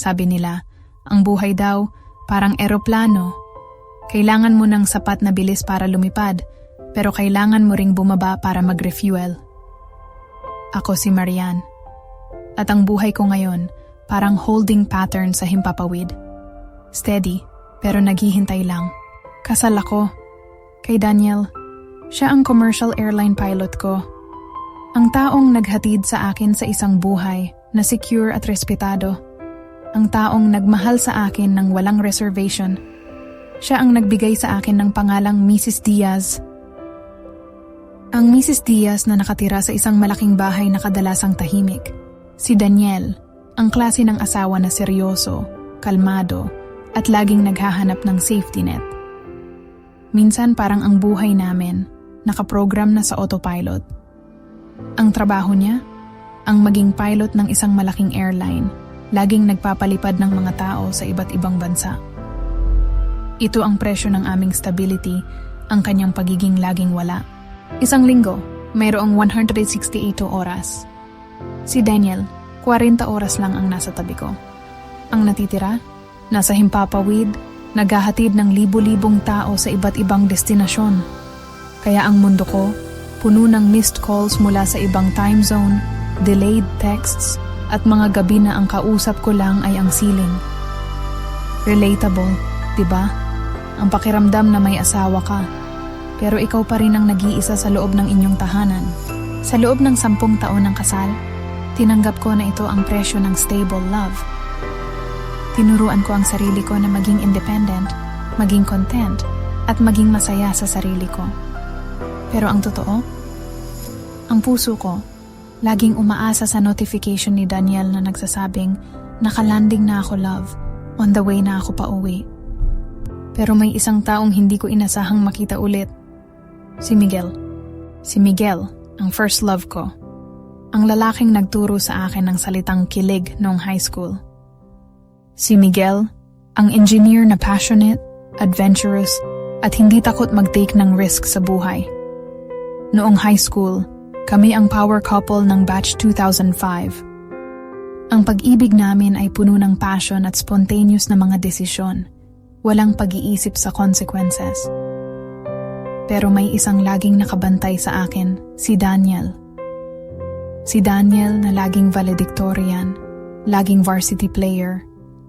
Sabi nila, ang buhay daw parang eroplano. Kailangan mo ng sapat na bilis para lumipad, pero kailangan mo ring bumaba para mag-refuel. Ako si Marian. At ang buhay ko ngayon, parang holding pattern sa himpapawid. Steady, pero naghihintay lang. Kasal ako. Kay Daniel. Siya ang commercial airline pilot ko. Ang taong naghatid sa akin sa isang buhay na secure at respetado. Ang taong nagmahal sa akin ng walang reservation. Siya ang nagbigay sa akin ng pangalang Mrs. Diaz. Ang Mrs. Diaz na nakatira sa isang malaking bahay na kadalasang tahimik. Si Daniel, ang klase ng asawa na seryoso, kalmado, at laging naghahanap ng safety net. Minsan parang ang buhay namin, nakaprogram na sa autopilot. Ang trabaho niya, ang maging pilot ng isang malaking airline, laging nagpapalipad ng mga tao sa iba't ibang bansa. Ito ang presyo ng aming stability, ang kanyang pagiging laging wala. Isang linggo, mayroong 168 oras. Si Daniel, 40 oras lang ang nasa tabi ko. Ang natitira, nasa himpapawid, naghahatid ng libo-libong tao sa iba't ibang destinasyon. Kaya ang mundo ko, puno ng missed calls mula sa ibang time zone, delayed texts, at mga gabi na ang kausap ko lang ay ang ceiling. Relatable, diba? Ang pakiramdam na may asawa ka, pero ikaw pa rin ang nag-iisa sa loob ng inyong tahanan. Sa loob ng 10 taon ng kasal, tinanggap ko na ito ang presyo ng stable love. Tinuruan ko ang sarili ko na maging independent, maging content, at maging masaya sa sarili ko. Pero ang totoo, ang puso ko, laging umaasa sa notification ni Daniel na nagsasabing, nakalanding na ako love, on the way na ako pa uwi. Pero may isang taong hindi ko inasahang makita ulit. Si Miguel. Si Miguel, ang first love ko. Ang lalaking nagturo sa akin ng salitang kilig noong high school. Si Miguel, ang engineer na passionate, adventurous, at hindi takot mag-take ng risk sa buhay. Noong high school, kami ang power couple ng batch 2005. Ang pag-ibig namin ay puno ng passion at spontaneous na mga desisyon. Walang pag-iisip sa consequences. Pero may isang laging nakabantay sa akin, si Daniel. Si Daniel na laging valedictorian, laging varsity player,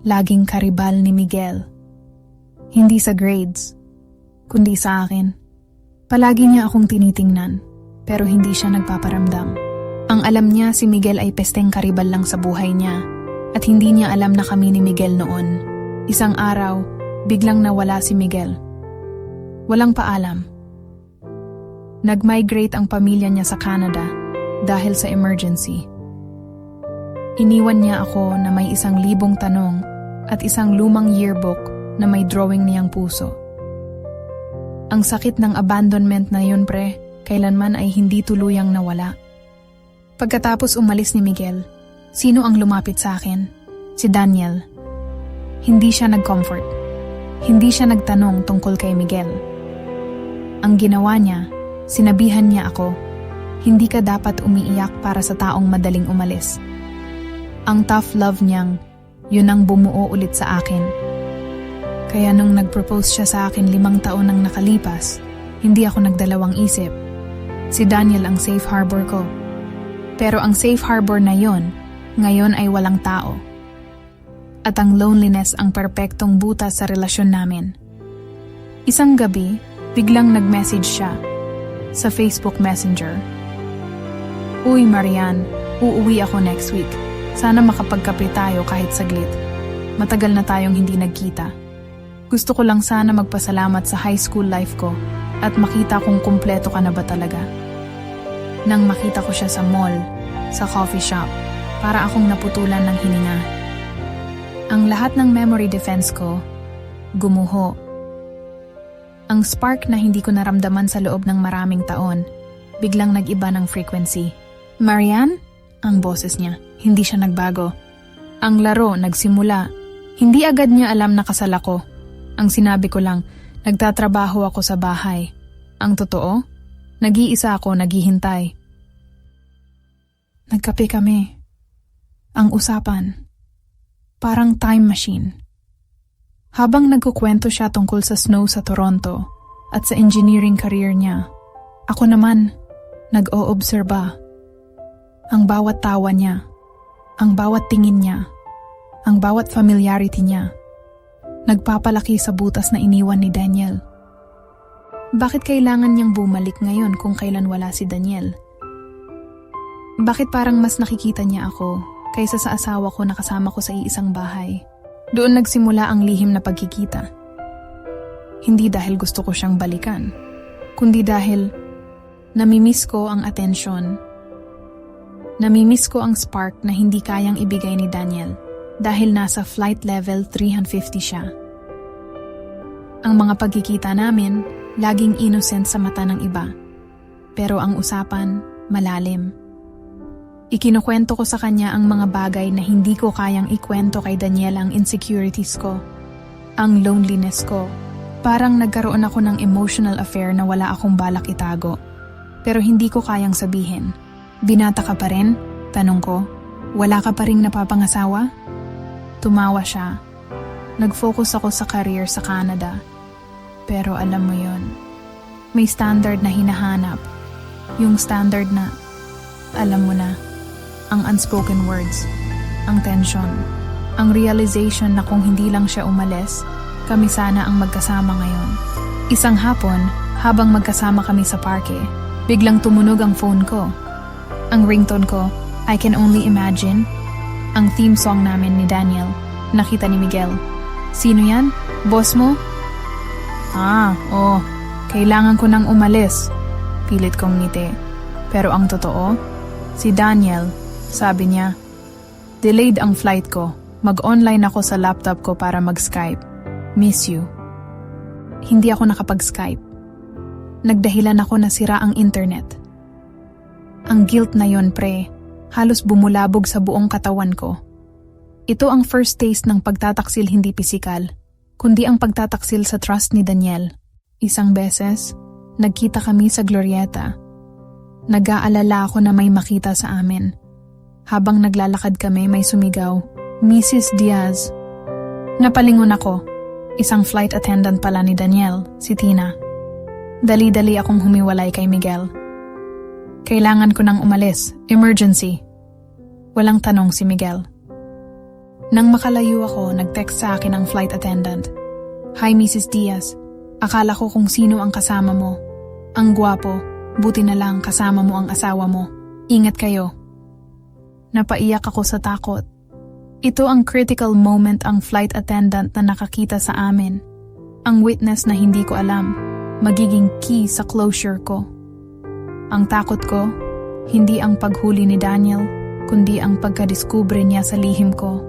laging karibal ni Miguel. Hindi sa grades, kundi sa akin. Palagi niya akong tinitingnan, pero hindi siya nagpaparamdam. Ang alam niya si Miguel ay pesteng karibal lang sa buhay niya, at hindi niya alam na kami ni Miguel noon. Isang araw, biglang nawala si Miguel. Walang paalam. Nag-migrate ang pamilya niya sa Canada dahil sa emergency. Iniwan niya ako na may 1,000 tanong at isang lumang yearbook na may drawing niyang puso. Ang sakit ng abandonment na yun, pre, kailanman ay hindi tuluyang nawala. Pagkatapos umalis ni Miguel, sino ang lumapit sa akin? Si Daniel. Hindi siya nag-comfort. Hindi siya nagtanong tungkol kay Miguel. Ang ginawa niya, sinabihan niya ako, hindi ka dapat umiiyak para sa taong madaling umalis. Ang tough love niyang, yun ang bumuo ulit sa akin. Kaya nung nag-propose siya sa akin 5 taon nang nakalipas, hindi ako nagdalawang isip. Si Daniel ang safe harbor ko. Pero ang safe harbor na yon, ngayon ay walang tao. At ang loneliness ang perpektong butas sa relasyon namin. Isang gabi, biglang nag-message siya sa Facebook Messenger. Uy Marian, uuwi ako next week. Sana makapagkape tayo kahit saglit. Matagal na tayong hindi nagkita. Gusto ko lang sana magpasalamat sa high school life ko at makita kung kumpleto ka na ba talaga. Nang makita ko siya sa mall, sa coffee shop, para akong naputulan ng hininga. Ang lahat ng memory defense ko, gumuho. Ang spark na hindi ko naramdaman sa loob ng maraming taon, biglang nag-iba ng frequency. Marian? Ang boses niya, hindi siya nagbago. Ang laro nagsimula. Hindi agad niya alam na kasal ako. Ang sinabi ko lang, nagtatrabaho ako sa bahay. Ang totoo, nag-iisa ako naghihintay. Nagkape kami. Ang usapan, Parang time machine. Habang nagkukwento siya tungkol sa snow sa Toronto at sa engineering career niya, ako naman, nag-oobserba. Ang bawat tawa niya, ang bawat tingin niya, ang bawat familiarity niya, nagpapalaki sa butas na iniwan ni Daniel. Bakit kailangan niyang bumalik ngayon kung kailan wala si Daniel? Bakit parang mas nakikita niya ako kaysa sa asawa ko na kasama ko sa iisang bahay? Doon nagsimula ang lihim na pagkikita. Hindi dahil gusto ko siyang balikan, kundi dahil namimiss ko ang atensyon. Namimiss ko ang spark na hindi kayang ibigay ni Daniel dahil nasa flight level 350 siya. Ang mga pagkikita namin, laging innocent sa mata ng iba. Pero ang usapan, malalim. Ikinukwento ko sa kanya ang mga bagay na hindi ko kayang ikwento kay Daniel, ang insecurities ko, ang loneliness ko. Parang nagkaroon ako ng emotional affair na wala akong balak itago. Pero hindi ko kayang sabihin. Binata ka pa rin? Tanong ko. Wala ka pa ring napapangasawa? Tumawa siya. Nag-focus ako sa career sa Canada. Pero alam mo yon, may standard na hinahanap. Yung standard na, alam mo na, ang unspoken words, ang tension, ang realization na kung hindi lang siya umalis, kami sana ang magkasama ngayon. Isang hapon, habang magkasama kami sa parke, biglang tumunog ang phone ko. Ang ringtone ko, I Can Only Imagine, ang theme song namin ni Daniel. Nakita ni Miguel. Sino yan? Boss mo? Kailangan ko nang umalis. Pilit kong ngiti. Pero ang totoo, si Daniel, sabi niya, delayed ang flight ko. Mag-online ako sa laptop ko para mag-Skype. Miss you. Hindi ako nakapag-Skype. Nagdahilan ako na sira ang internet. Ang guilt na yon, pre, halos bumulabog sa buong katawan ko. Ito ang first taste ng pagtataksil hindi pisikal, kundi ang pagtataksil sa trust ni Daniel. Isang beses, nagkita kami sa Glorieta. Nag-aalala ako na may makita sa amin. Habang naglalakad kami, may sumigaw, Mrs. Diaz. Napalingon ako. Isang flight attendant pala ni Daniel, si Tina. Dali-dali akong humiwalay kay Miguel. Kailangan ko nang umalis. Emergency. Walang tanong si Miguel. Nang makalayo ako, nag-text sa akin ang flight attendant. Hi Mrs. Diaz. Akala ko kung sino ang kasama mo. Ang gwapo, buti na lang kasama mo ang asawa mo. Ingat kayo. Napaiyak ako sa takot. Ito ang critical moment ang flight attendant na nakakita sa amin. Ang witness na hindi ko alam, magiging key sa closure ko. Ang takot ko, hindi ang paghuli ni Daniel, kundi ang pagkadiskubre niya sa lihim ko.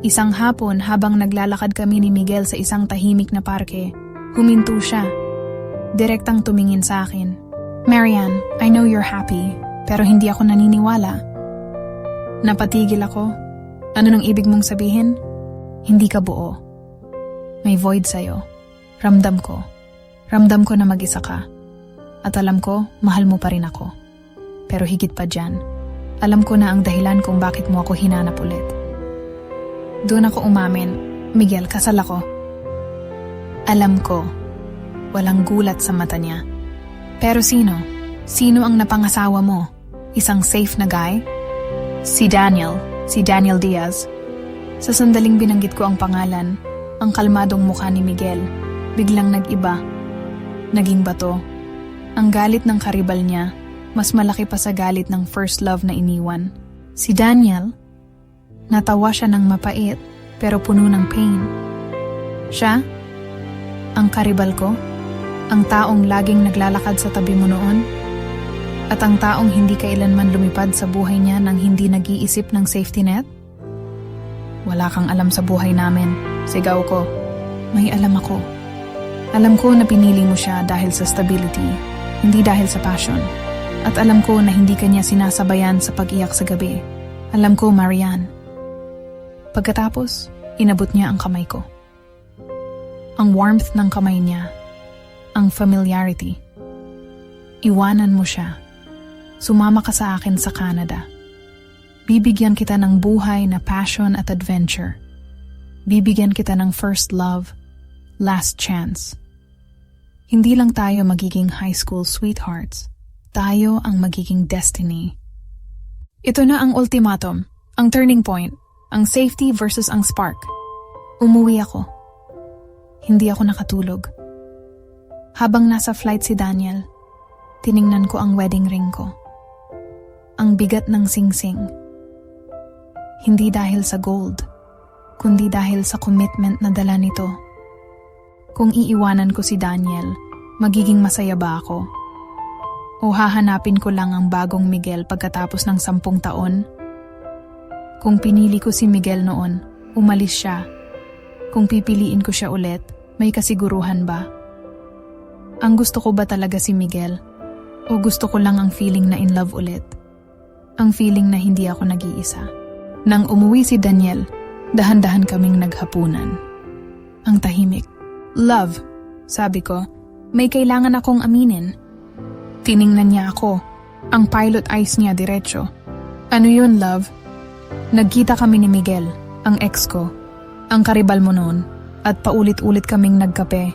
Isang hapon habang naglalakad kami ni Miguel sa isang tahimik na parke, huminto siya. Direktang tumingin sa akin. Marianne, I know you're happy, pero hindi ako naniniwala. Napatigil ako. Ano nang ibig mong sabihin? Hindi ka buo. May void sa'yo. Ramdam ko. Ramdam ko na mag-isa ka. At alam ko, mahal mo pa rin ako. Pero higit pa dyan, alam ko na ang dahilan kung bakit mo ako hinanap ulit. Doon ako umamin, Miguel, kasal ako. Alam ko, walang gulat sa mata niya. Pero sino? Sino ang napangasawa mo? Isang safe na guy? Si Daniel Diaz. Sa sandaling binanggit ko ang pangalan, ang kalmadong mukha ni Miguel, biglang nag-iba. Naging bato. Ang galit ng karibal niya, mas malaki pa sa galit ng first love na iniwan. Si Daniel, natawa siya ng mapait, pero puno ng pain. Siya, ang karibal ko, ang taong laging naglalakad sa tabi mo noon, at ang taong hindi kailanman lumipad sa buhay niya nang hindi nag-iisip ng safety net? Wala kang alam sa buhay namin, sigaw ko. May alam ako. Alam ko na pinili mo siya dahil sa stability, hindi dahil sa passion. At alam ko na hindi kanya sinasabayan sa pag-iyak sa gabi. Alam ko, Marianne. Pagkatapos, inabot niya ang kamay ko. Ang warmth ng kamay niya, ang familiarity. Iwanan mo siya. Sumama ka sa akin sa Canada. Bibigyan kita ng buhay na passion at adventure. Bibigyan kita ng first love, last chance. Hindi lang tayo magiging high school sweethearts. Tayo ang magiging destiny. Ito na ang ultimatum, ang turning point, ang safety versus ang spark. Umuwi ako. Hindi ako nakatulog. Habang nasa flight si Daniel, tiningnan ko ang wedding ring ko. Ang bigat ng singsing. Hindi dahil sa gold, kundi dahil sa commitment na dala nito. Kung iiwanan ko si Daniel, magiging masaya ba ako? O hahanapin ko lang ang bagong Miguel pagkatapos ng 10 taon? Kung pinili ko si Miguel noon, umalis siya. Kung pipiliin ko siya ulit, may kasiguruhan ba? Ang gusto ko ba talaga si Miguel? O gusto ko lang ang feeling na in love ulit? Ang feeling na hindi ako nag-iisa. Nang umuwi si Daniel, dahan-dahan kaming naghapunan. Ang tahimik. Love, sabi ko, may kailangan akong aminin. Tiningnan niya ako. Ang pilot eyes niya diretso. Ano yun, love? Nagkita kami ni Miguel, ang ex ko, ang karibal mo noon, at paulit-ulit kaming nagkape,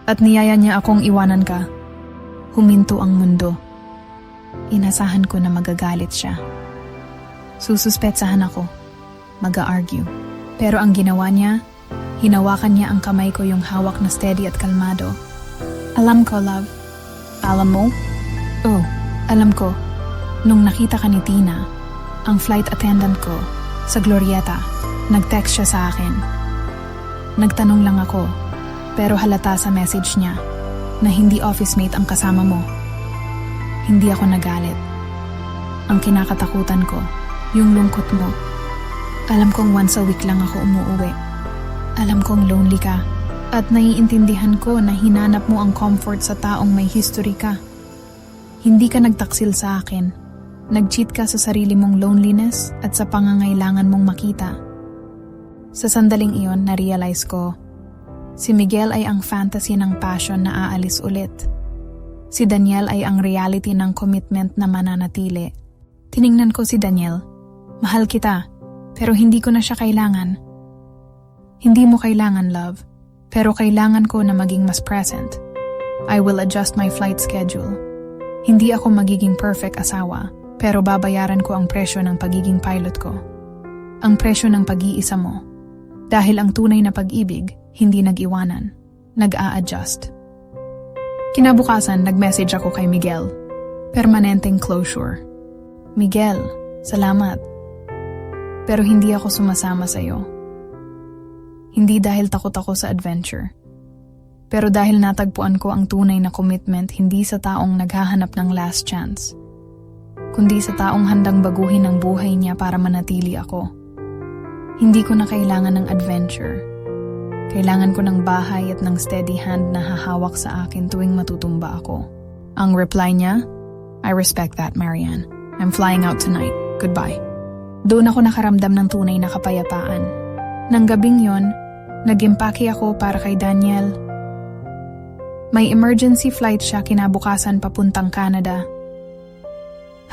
at niyaya niya akong iwanan ka. Huminto ang mundo. Inasahan ko na magagalit siya. Sususpetsahan ako. Mag-a-argue. Pero ang ginawa niya, hinawakan niya ang kamay ko yung hawak na steady at kalmado. Alam ko, love. Alam mo? Oh, alam ko. Nung nakita ka ni Tina, ang flight attendant ko, sa Glorieta, nag-text siya sa akin. Nagtanong lang ako, pero halata sa message niya na hindi office mate ang kasama mo. Hindi ako nagalit. Ang kinakatakutan ko, yung lungkot mo. Alam kong once a week lang ako umuuwi. Alam kong lonely ka. At naiintindihan ko na hinanap mo ang comfort sa taong may history ka. Hindi ka nagtaksil sa akin. Nag-cheat ka sa sarili mong loneliness at sa pangangailangan mong makita. Sa sandaling iyon, na-realize ko, si Miguel ay ang fantasy ng passion na aalis ulit. Si Daniel ay ang reality ng commitment na mananatili. Tiningnan ko si Daniel. Mahal kita, pero hindi ko na siya kailangan. Hindi mo kailangan, love, pero kailangan ko na maging mas present. I will adjust my flight schedule. Hindi ako magiging perfect asawa, pero babayaran ko ang presyo ng pagiging pilot ko. Ang presyo ng pag-iisa mo. Dahil ang tunay na pag-ibig, hindi nag-iwanan, nag-a-adjust. Kinabukasan, nag-message ako kay Miguel. Permanenteng closure. Miguel, salamat. Pero hindi ako sumasama sa'yo. Hindi dahil takot ako sa adventure. Pero dahil natagpuan ko ang tunay na commitment hindi sa taong naghahanap ng last chance, kundi sa taong handang baguhin ang buhay niya para manatili ako. Hindi ko na kailangan ng adventure. Kailangan ko ng bahay at ng steady hand na hahawak sa akin tuwing matutumba ako. Ang reply niya, I respect that, Marianne. I'm flying out tonight. Goodbye. Doon ako nakaramdam ng tunay na kapayapaan. Nang gabing yon, nag-impake ako para kay Daniel. May emergency flight siya kinabukasan papuntang Canada.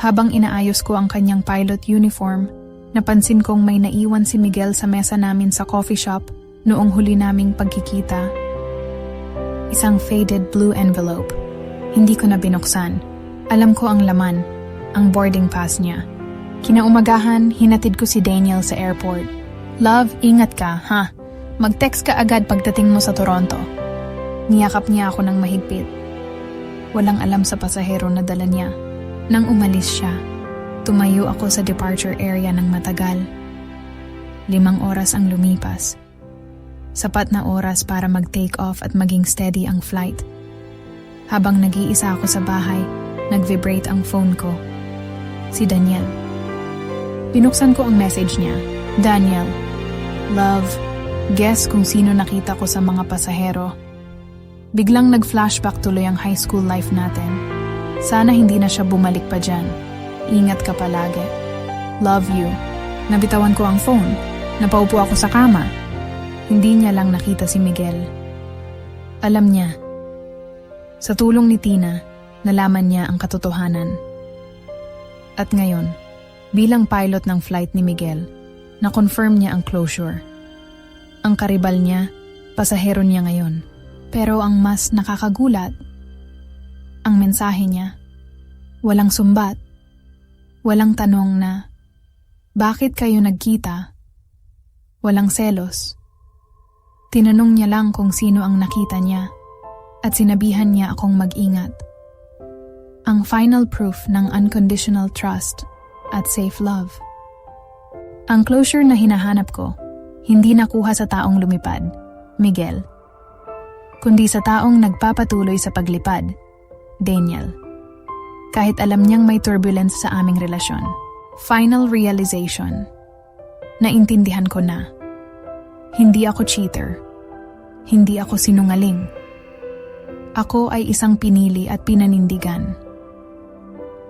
Habang inaayos ko ang kanyang pilot uniform, napansin kong may naiwan si Miguel sa mesa namin sa coffee shop noong huli naming pagkikita. Isang faded blue envelope. Hindi ko na binuksan. Alam ko ang laman, ang boarding pass niya. Kinaumagahan, hinatid ko si Daniel sa airport. Love, ingat ka, ha? Mag-text ka agad pagdating mo sa Toronto. Niyakap niya ako ng mahigpit. Walang alam sa pasahero na dala niya. Nang umalis siya, tumayo ako sa departure area ng matagal. 5 oras ang lumipas. Sapat na oras para mag-take off at maging steady ang flight. Habang nag-iisa ako sa bahay, nag-vibrate ang phone ko. Si Daniel. Binuksan ko ang message niya. Daniel, love, guess kung sino nakita ko sa mga pasahero. Biglang nag-flashback tuloy ang high school life natin. Sana hindi na siya bumalik pa dyan. Ingat ka palagi. Love you. Nabitawan ko ang phone. Napaupo ako sa kama. Hindi niya lang nakita si Miguel. Alam niya. Sa tulong ni Tina, nalaman niya ang katotohanan. At ngayon, Bilang pilot ng flight ni Miguel, na-confirm niya ang closure. Ang karibal niya, pasahero niya ngayon. Pero ang mas nakakagulat, ang mensahe niya, walang sumbat, walang tanong na, bakit kayo nagkita? Walang selos. Tinanong niya lang kung sino ang nakita niya at sinabihan niya akong mag-ingat. Ang final proof ng unconditional trust at safe love. Ang closure na hinahanap ko, hindi nakuha sa taong lumipad, Miguel, kundi sa taong nagpapatuloy sa paglipad, Daniel. Kahit alam niyang may turbulence sa aming relasyon. Final realization. Naintindihan ko na. Hindi ako cheater. Hindi ako sinungaling. Ako ay isang pinili at pinanindigan.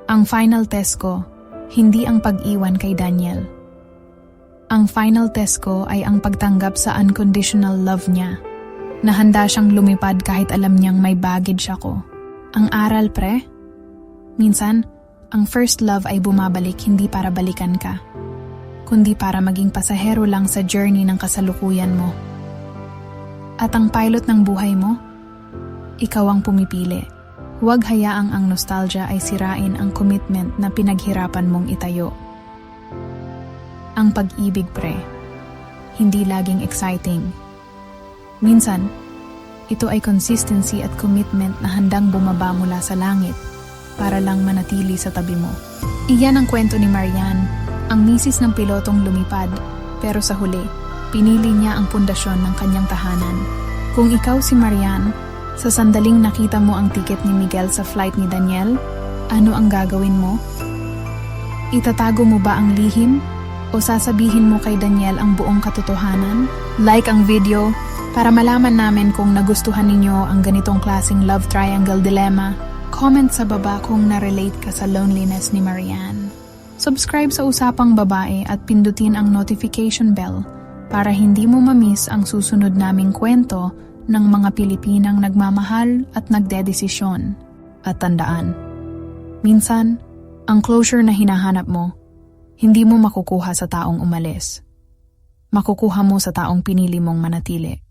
Ang final test ko, hindi ang pag-iwan kay Daniel. Ang final test ko ay ang pagtanggap sa unconditional love niya, na handa siyang lumipad kahit alam niyang may baggage ako. Ang aral, pre? Minsan, ang first love ay bumabalik hindi para balikan ka, kundi para maging pasahero lang sa journey ng kasalukuyan mo. At ang pilot ng buhay mo, ikaw ang pumipili. Huwag hayaang ang nostalgia ay sirain ang commitment na pinaghirapan mong itayo. Ang pag-ibig, pre, hindi laging exciting. Minsan, ito ay consistency at commitment na handang bumaba mula sa langit para lang manatili sa tabi mo. Iyan ang kwento ni Marian, ang misis ng pilotong lumipad, pero sa huli, pinili niya ang pundasyon ng kanyang tahanan. Kung ikaw si Marian, sa sandaling nakita mo ang tiket ni Miguel sa flight ni Daniel, ano ang gagawin mo? Itatago mo ba ang lihim? O sasabihin mo kay Daniel ang buong katotohanan? Like ang video para malaman namin kung nagustuhan ninyo ang ganitong klaseng love triangle dilemma. Comment sa baba kung na-relate ka sa loneliness ni Marian. Subscribe sa Usapang Babae at pindutin ang notification bell para hindi mo ma-miss ang susunod naming kwento ng mga Pilipinang nagmamahal at nagdedesisyon. At tandaan, minsan, ang closure na hinahanap mo, hindi mo makukuha sa taong umalis. Makukuha mo sa taong pinili mong manatili.